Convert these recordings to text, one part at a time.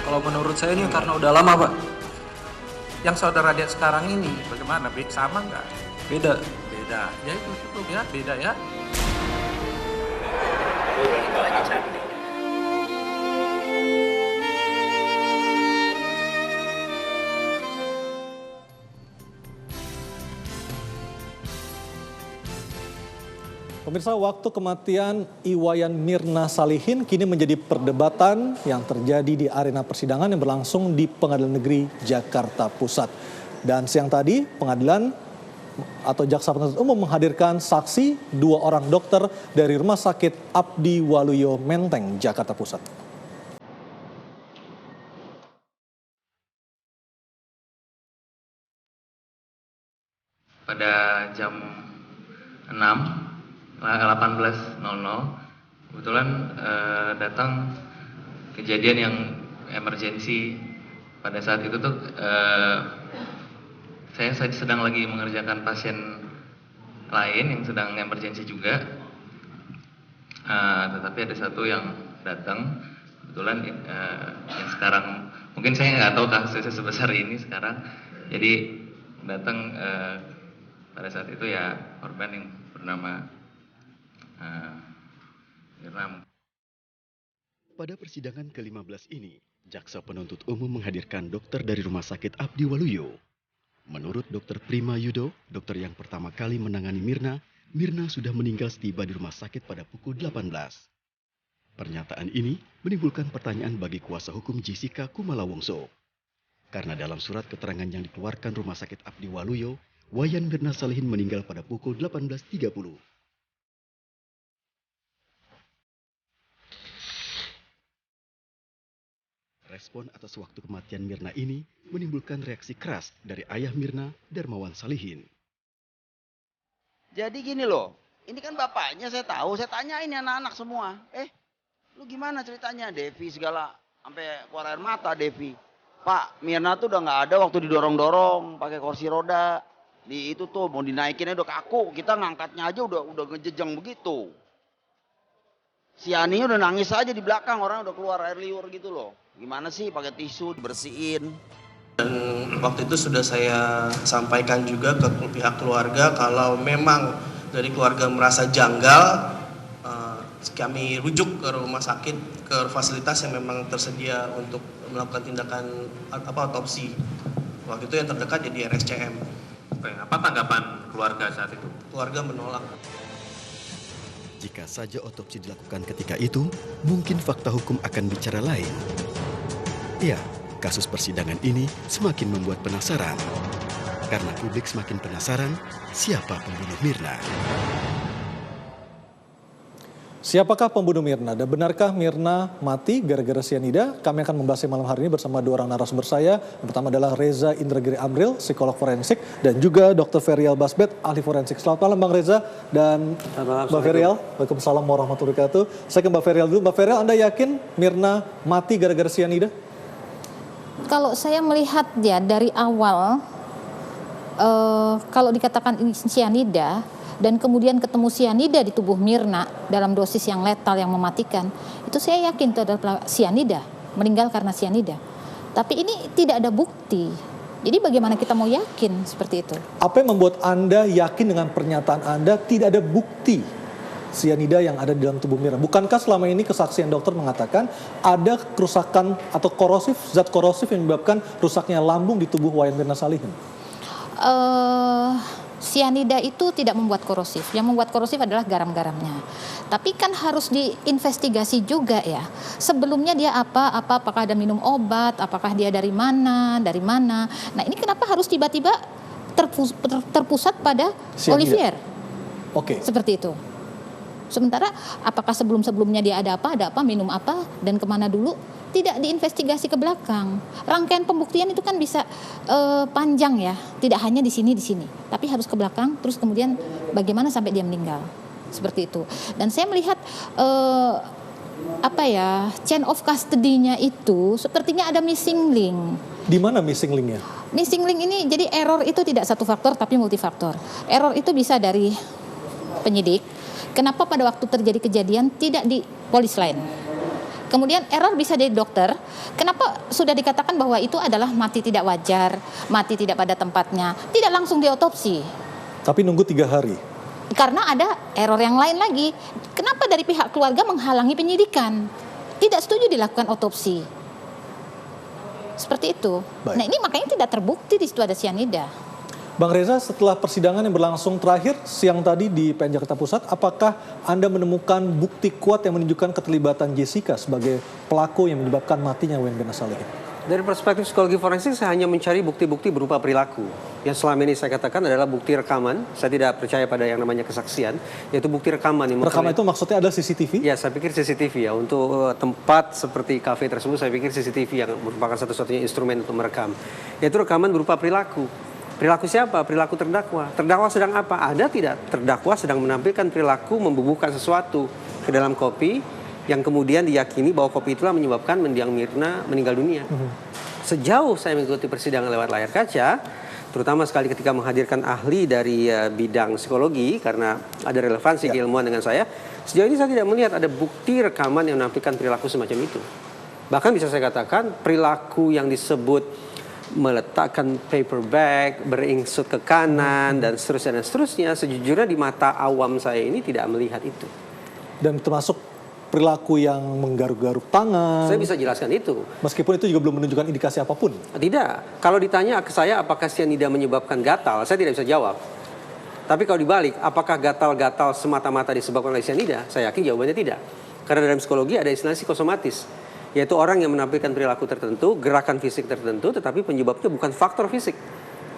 Kalau menurut saya ini karena udah lama, Pak. Yang saudara lihat sekarang ini bagaimana? Sama nggak? Beda. Beda. Ya itu cukup ya, beda ya. Pemirsa, waktu kematian Iwayan Mirna Salihin kini menjadi perdebatan yang terjadi di arena persidangan yang berlangsung di Pengadilan Negeri Jakarta Pusat. Dan siang tadi pengadilan atau jaksa penuntut umum menghadirkan saksi 2 orang dokter dari Rumah Sakit Abdi Waluyo Menteng, Jakarta Pusat. Pada jam 18.00 kebetulan datang kejadian yang emergensi. Pada saat itu tuh saya sedang lagi mengerjakan pasien lain yang sedang emergensi juga, tetapi ada satu yang datang kebetulan yang sekarang mungkin saya nggak tahu kasusnya sebesar ini sekarang, jadi datang pada saat itu ya korban yang bernama Mirna. Pada persidangan ke-15 ini, jaksa penuntut umum menghadirkan dokter dari Rumah Sakit Abdi Waluyo. Menurut Dr. Prima Yudo, dokter yang pertama kali menangani Mirna, Mirna sudah meninggal setiba di rumah sakit pada pukul 18. Pernyataan ini menimbulkan pertanyaan bagi kuasa hukum Jessica Kumala Wongso. Karena dalam surat keterangan yang dikeluarkan Rumah Sakit Abdi Waluyo, Wayan Mirna Salihin meninggal pada pukul 18.30. Respon atas waktu kematian Mirna ini menimbulkan reaksi keras dari ayah Mirna, Darmawan Salihin. Jadi gini loh, ini kan bapaknya saya tahu, saya tanyain anak-anak semua. Lu gimana ceritanya? Devi segala, sampai keluar air mata Devi. Pak, Mirna tuh udah nggak ada waktu didorong-dorong, pakai kursi roda. Di itu tuh mau dinaikinnya udah kaku, kita ngangkatnya aja udah ngejejeng begitu. Si Ani udah nangis aja di belakang, orang udah keluar air liur gitu loh. Gimana sih pakai tisu dibersihin. Dan waktu itu sudah saya sampaikan juga ke pihak keluarga kalau memang dari keluarga merasa janggal, kami rujuk ke rumah sakit, ke fasilitas yang memang tersedia untuk melakukan tindakan otopsi. Waktu itu yang terdekat jadi RSCM. Apa tanggapan keluarga saat itu? Keluarga menolak. Jika saja otopsi dilakukan ketika itu, mungkin fakta hukum akan bicara lain. Ya, kasus persidangan ini semakin membuat penasaran. Karena publik semakin penasaran, siapa pembunuh Mirna? Siapakah pembunuh Mirna? Dan benarkah Mirna mati gara-gara sianida? Kami akan membahasnya malam hari ini bersama 2 orang narasumber saya. Yang pertama adalah Reza Indragiri Amril, psikolog forensik, dan juga Dr. Ferial Basbet, ahli forensik. Selamat malam Bang Reza dan Mbak Ferial. Waalaikumsalam warahmatullahi wabarakatuh. Saya ke Mbak Ferial dulu. Mbak Ferial, Anda yakin Mirna mati gara-gara sianida? Kalau saya melihat ya dari awal, kalau dikatakan ini sianida, dan kemudian ketemu sianida di tubuh Mirna dalam dosis yang letal yang mematikan, itu saya yakin itu adalah sianida, meninggal karena sianida. Tapi ini tidak ada bukti. Jadi bagaimana kita mau yakin seperti itu? Apa yang membuat Anda yakin dengan pernyataan Anda tidak ada bukti sianida yang ada di dalam tubuh Mirna? Bukankah selama ini kesaksian dokter mengatakan ada kerusakan atau zat korosif yang menyebabkan rusaknya lambung di tubuh Wayan Mirna Salihin? Sianida itu tidak membuat korosif. Yang membuat korosif adalah garam-garamnya. Tapi kan harus diinvestigasi juga ya. Sebelumnya dia apakah ada minum obat, apakah dia dari mana. Nah ini kenapa harus tiba-tiba terpusat pada sianida. Olivier? Oke. Seperti itu. Sementara apakah sebelum-sebelumnya dia ada apa, minum apa, dan kemana dulu, tidak diinvestigasi ke belakang. Rangkaian pembuktian itu kan bisa panjang ya, tidak hanya di sini, tapi harus ke belakang, terus kemudian bagaimana sampai dia meninggal, seperti itu. Dan saya melihat chain of custody-nya itu sepertinya ada missing link. Di mana missing link-nya? Missing link ini, jadi error itu tidak satu faktor tapi multifaktor. Error itu bisa dari penyidik. Kenapa pada waktu terjadi kejadian tidak di polis lain? Kemudian error bisa dari dokter. Kenapa sudah dikatakan bahwa itu adalah mati tidak wajar, mati tidak pada tempatnya, tidak langsung diotopsi? Tapi nunggu 3 hari. Karena ada error yang lain lagi. Kenapa dari pihak keluarga menghalangi penyidikan? Tidak setuju dilakukan otopsi. Seperti itu. Baik. Nah, ini makanya tidak terbukti di situ ada sianida. Bang Reza, setelah persidangan yang berlangsung terakhir siang tadi di PN Jakarta Pusat, apakah Anda menemukan bukti kuat yang menunjukkan keterlibatan Jessica sebagai pelaku yang menyebabkan matinya Wayan Mirna Salihin? Dari perspektif psikologi forensik, saya hanya mencari bukti-bukti berupa perilaku. Yang selama ini saya katakan adalah bukti rekaman. Saya tidak percaya pada yang namanya kesaksian, yaitu bukti rekaman. Rekaman itu maksudnya adalah CCTV? Ya, saya pikir CCTV ya. Untuk tempat seperti kafe tersebut, saya pikir CCTV yang merupakan satu-satunya instrumen untuk merekam. Yaitu rekaman berupa perilaku. Perilaku siapa? Perilaku terdakwa. Terdakwa sedang apa? Ada tidak? Terdakwa sedang menampilkan perilaku membubuhkan sesuatu ke dalam kopi yang kemudian diyakini bahwa kopi itulah menyebabkan mendiang Mirna meninggal dunia. Sejauh saya mengikuti persidangan lewat layar kaca, terutama sekali ketika menghadirkan ahli dari bidang psikologi karena ada relevansi keilmuan dengan saya, sejauh ini saya tidak melihat ada bukti rekaman yang menampilkan perilaku semacam itu. Bahkan bisa saya katakan perilaku yang disebut meletakkan paper bag, beringsut ke kanan, dan seterusnya, sejujurnya di mata awam saya ini tidak melihat itu. Dan termasuk perilaku yang menggaruk-garuk tangan. Saya bisa jelaskan itu. Meskipun itu juga belum menunjukkan indikasi apapun. Tidak. Kalau ditanya ke saya apakah sianida menyebabkan gatal, saya tidak bisa jawab. Tapi kalau dibalik, apakah gatal-gatal semata-mata disebabkan oleh sianida? Saya yakin jawabannya tidak. Karena dalam psikologi ada istilah psikosomatis. Yaitu orang yang menampilkan perilaku tertentu, gerakan fisik tertentu, tetapi penyebabnya bukan faktor fisik.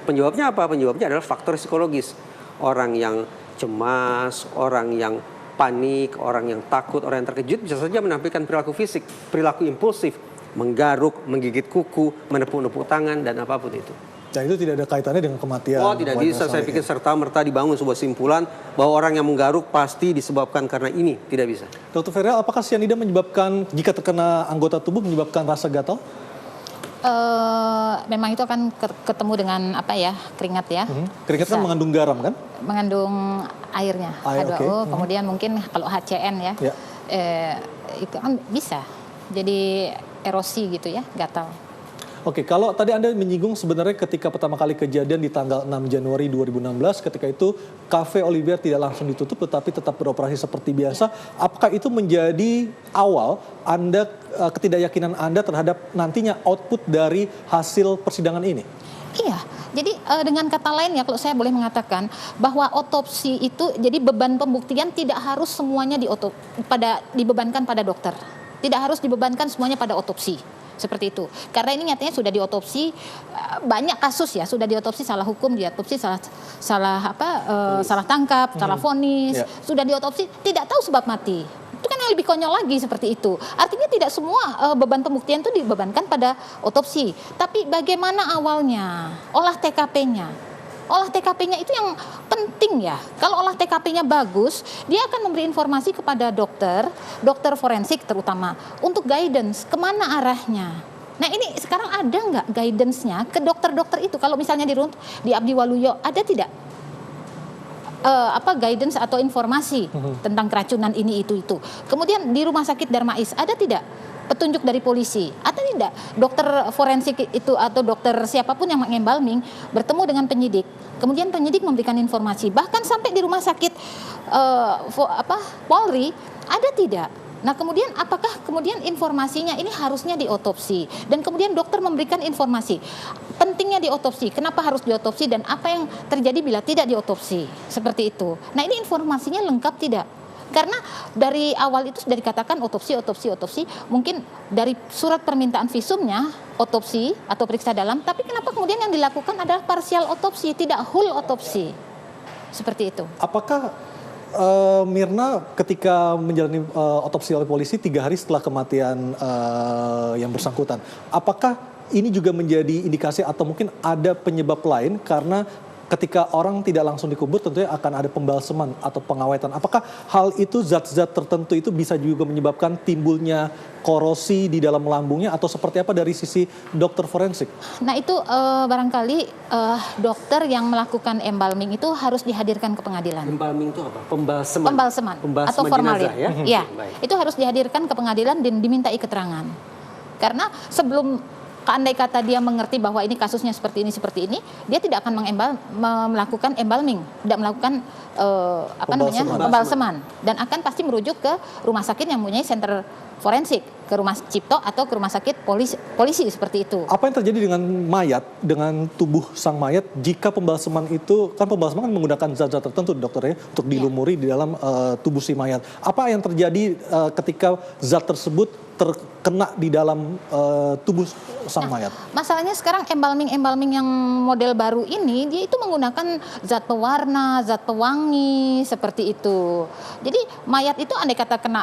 Penyebabnya apa? Penyebabnya adalah faktor psikologis. Orang yang cemas, orang yang panik, orang yang takut, orang yang terkejut bisa saja menampilkan perilaku fisik, perilaku impulsif, menggaruk, menggigit kuku, menepuk-nepuk tangan, dan apapun itu. Dan itu tidak ada kaitannya dengan kematian. Oh, tidak bisa. Saya pikir serta-merta dibangun sebuah simpulan bahwa orang yang menggaruk pasti disebabkan karena ini. Tidak bisa. Dr. Vera, apakah sianida menyebabkan, jika terkena anggota tubuh, menyebabkan rasa gatal? Memang itu akan ketemu dengan keringat ya. Keringat kan mengandung garam kan? Mengandung airnya, H2O. Kemudian mungkin kalau HCN ya, itu kan bisa jadi erosi gitu ya, gatal. Oke, kalau tadi Anda menyinggung sebenarnya ketika pertama kali kejadian di tanggal 6 Januari 2016, ketika itu Cafe Olivier tidak langsung ditutup tetapi tetap beroperasi seperti biasa. Apakah itu menjadi awal Anda, ketidakyakinan Anda terhadap nantinya output dari hasil persidangan ini? Iya, jadi dengan kata lain ya kalau saya boleh mengatakan bahwa otopsi itu jadi beban pembuktian tidak harus semuanya dibebankan pada dokter. Tidak harus dibebankan semuanya pada otopsi. Seperti itu. Karena ini nyatanya sudah diotopsi banyak kasus ya, sudah diotopsi salah hukum, diotopsi salah tangkap, salah vonis, sudah diotopsi tidak tahu sebab mati. Itu kan yang lebih konyol lagi seperti itu. Artinya tidak semua beban pembuktian itu dibebankan pada otopsi, tapi bagaimana awalnya, olah TKP-nya. Olah TKP-nya itu yang penting ya. Kalau olah TKP-nya bagus, dia akan memberi informasi kepada dokter forensik terutama, untuk guidance, kemana arahnya. Nah ini sekarang ada nggak guidance-nya ke dokter-dokter itu? Kalau misalnya di Abdi Waluyo, ada tidak guidance atau informasi tentang keracunan ini, itu. Kemudian di Rumah Sakit Darmais, ada tidak petunjuk dari polisi? Atau tidak dokter forensik itu atau dokter siapapun yang mengembalming bertemu dengan penyidik, kemudian penyidik memberikan informasi, bahkan sampai di rumah sakit Polri, ada tidak? Nah kemudian apakah kemudian informasinya ini harusnya diotopsi dan kemudian dokter memberikan informasi pentingnya diotopsi, kenapa harus diotopsi dan apa yang terjadi bila tidak diotopsi, seperti itu. Nah ini informasinya lengkap tidak? Karena dari awal itu sudah dikatakan otopsi. Mungkin dari surat permintaan visumnya otopsi atau periksa dalam, tapi kenapa kemudian yang dilakukan adalah parsial otopsi, tidak whole otopsi. Seperti itu. Apakah Mirna ketika menjalani otopsi oleh polisi 3 hari setelah kematian yang bersangkutan, apakah ini juga menjadi indikasi atau mungkin ada penyebab lain karena ketika orang tidak langsung dikubur tentunya akan ada pembalseman atau pengawetan. Apakah hal itu zat-zat tertentu itu bisa juga menyebabkan timbulnya korosi di dalam lambungnya atau seperti apa dari sisi dokter forensik? Nah itu barangkali dokter yang melakukan embalming itu harus dihadirkan ke pengadilan. Embalming itu apa? Pembalseman. Pembalseman atau formalin. Jenazah, ya? Ya, Baik. itu harus dihadirkan ke pengadilan dan dimintai keterangan. Karena sebelum andai kata dia mengerti bahwa ini kasusnya seperti ini, dia tidak akan melakukan embalming, tidak melakukan pembalseman, dan akan pasti merujuk ke rumah sakit yang mempunyai center forensik, ke rumah Cipto atau ke rumah sakit polisi seperti itu. Apa yang terjadi dengan mayat, dengan tubuh sang mayat jika pembalseman itu, kan pembalseman kan menggunakan zat-zat tertentu dokter ya, untuk dilumuri di dalam tubuh si mayat. Apa yang terjadi ketika zat tersebut terkena di dalam tubuh sang mayat? Masalahnya sekarang embalming yang model baru ini, dia itu menggunakan zat pewarna, zat pewangi, seperti itu. Jadi mayat itu andai kata kena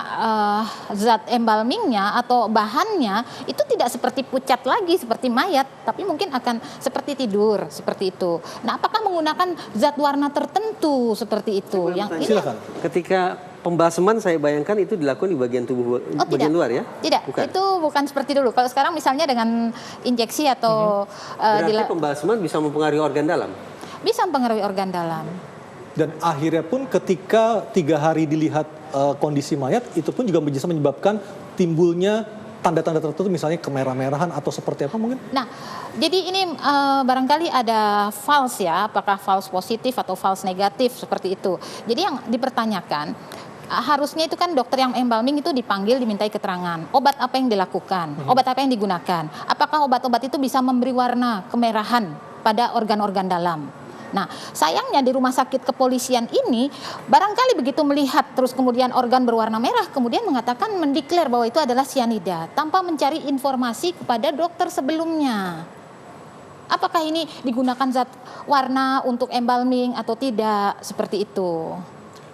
zat embalmingnya atau bahannya, itu tidak seperti pucat lagi, seperti mayat, tapi mungkin akan seperti tidur, seperti itu. Nah, apakah menggunakan zat warna tertentu seperti itu? Silakan. Ketika pembalseman saya bayangkan itu dilakukan di bagian tubuh, bagian luar ya? Tidak, itu bukan seperti dulu. Kalau sekarang misalnya dengan injeksi atau berarti pembalseman bisa mempengaruhi organ dalam? Bisa mempengaruhi organ dalam. Dan akhirnya pun ketika 3 hari dilihat kondisi mayat, itu pun juga bisa menyebabkan timbulnya tanda-tanda tertentu, misalnya kemerah-merahan atau seperti apa mungkin? Nah, jadi ini barangkali ada false ya, apakah false positif atau false negatif seperti itu. Jadi yang dipertanyakan, harusnya itu kan dokter yang embalming itu dipanggil, dimintai keterangan. Obat apa yang dilakukan, obat apa yang digunakan. Apakah obat-obat itu bisa memberi warna kemerahan pada organ-organ dalam. Nah, sayangnya di rumah sakit kepolisian ini, barangkali begitu melihat terus kemudian organ berwarna merah, kemudian mengatakan mendeklar bahwa itu adalah sianida, tanpa mencari informasi kepada dokter sebelumnya. Apakah ini digunakan zat warna untuk embalming atau tidak, seperti itu.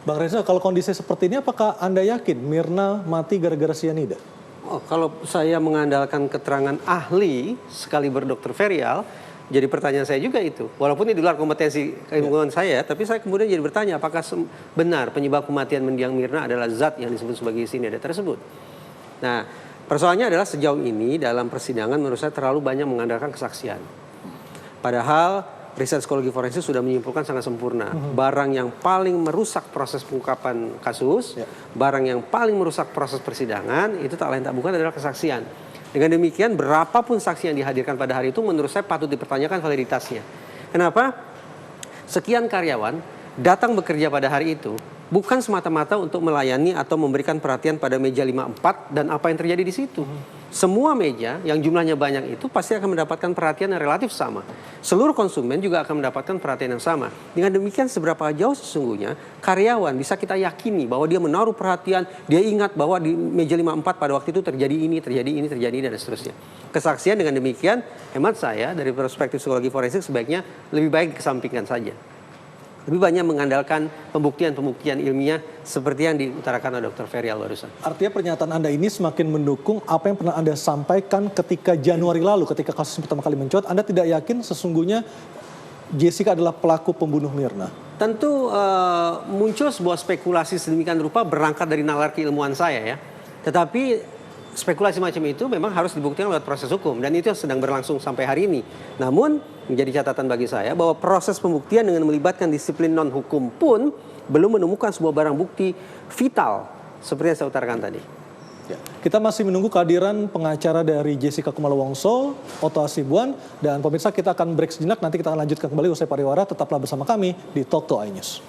Bang Reza, kalau kondisi seperti ini apakah Anda yakin Mirna mati gara-gara sianida? Oh, kalau saya mengandalkan keterangan ahli sekaliber dokter Ferial, jadi pertanyaan saya juga itu. Walaupun ini di luar kompetensi keilmuan saya, tapi saya kemudian jadi bertanya apakah benar penyebab kematian mendiang Mirna adalah zat yang disebut sebagai sianida tersebut. Nah, persoalannya adalah sejauh ini dalam persidangan menurut saya terlalu banyak mengandalkan kesaksian. Padahal riset psikologi forensik sudah menyimpulkan sangat sempurna. Barang yang paling merusak proses pengungkapan kasus, barang yang paling merusak proses persidangan, itu tak lain tak bukan adalah kesaksian. Dengan demikian, berapapun saksi yang dihadirkan pada hari itu, menurut saya patut dipertanyakan validitasnya. Kenapa? Sekian karyawan datang bekerja pada hari itu, bukan semata-mata untuk melayani atau memberikan perhatian pada meja 54 dan apa yang terjadi di situ. Semua meja yang jumlahnya banyak itu pasti akan mendapatkan perhatian yang relatif sama. Seluruh konsumen juga akan mendapatkan perhatian yang sama. Dengan demikian seberapa jauh sesungguhnya karyawan bisa kita yakini bahwa dia menaruh perhatian, dia ingat bahwa di meja 54 pada waktu itu terjadi ini, dan seterusnya. Kesaksian dengan demikian, hemat saya dari perspektif psikologi forensik sebaiknya lebih baik dikesampingkan saja. Lebih banyak mengandalkan pembuktian-pembuktian ilmiah seperti yang diutarakan oleh Dr. Ferial barusan. Artinya pernyataan Anda ini semakin mendukung apa yang pernah Anda sampaikan ketika Januari lalu, ketika kasus pertama kali mencuat. Anda tidak yakin sesungguhnya Jessica adalah pelaku pembunuh Mirna? Tentu muncul sebuah spekulasi sedemikian rupa berangkat dari nalar keilmuan saya ya. Tetapi spekulasi macam itu memang harus dibuktikan lewat proses hukum dan itu sedang berlangsung sampai hari ini. Namun menjadi catatan bagi saya bahwa proses pembuktian dengan melibatkan disiplin non hukum pun belum menemukan sebuah barang bukti vital seperti yang saya utarakan tadi. Ya. Kita masih menunggu kehadiran pengacara dari Jessica Kumala Wongso, Otto Hasibuan, dan pemirsa kita akan break sejenak. Nanti kita akan lanjutkan kembali usai pariwara. Tetaplah bersama kami di Talk to iNews.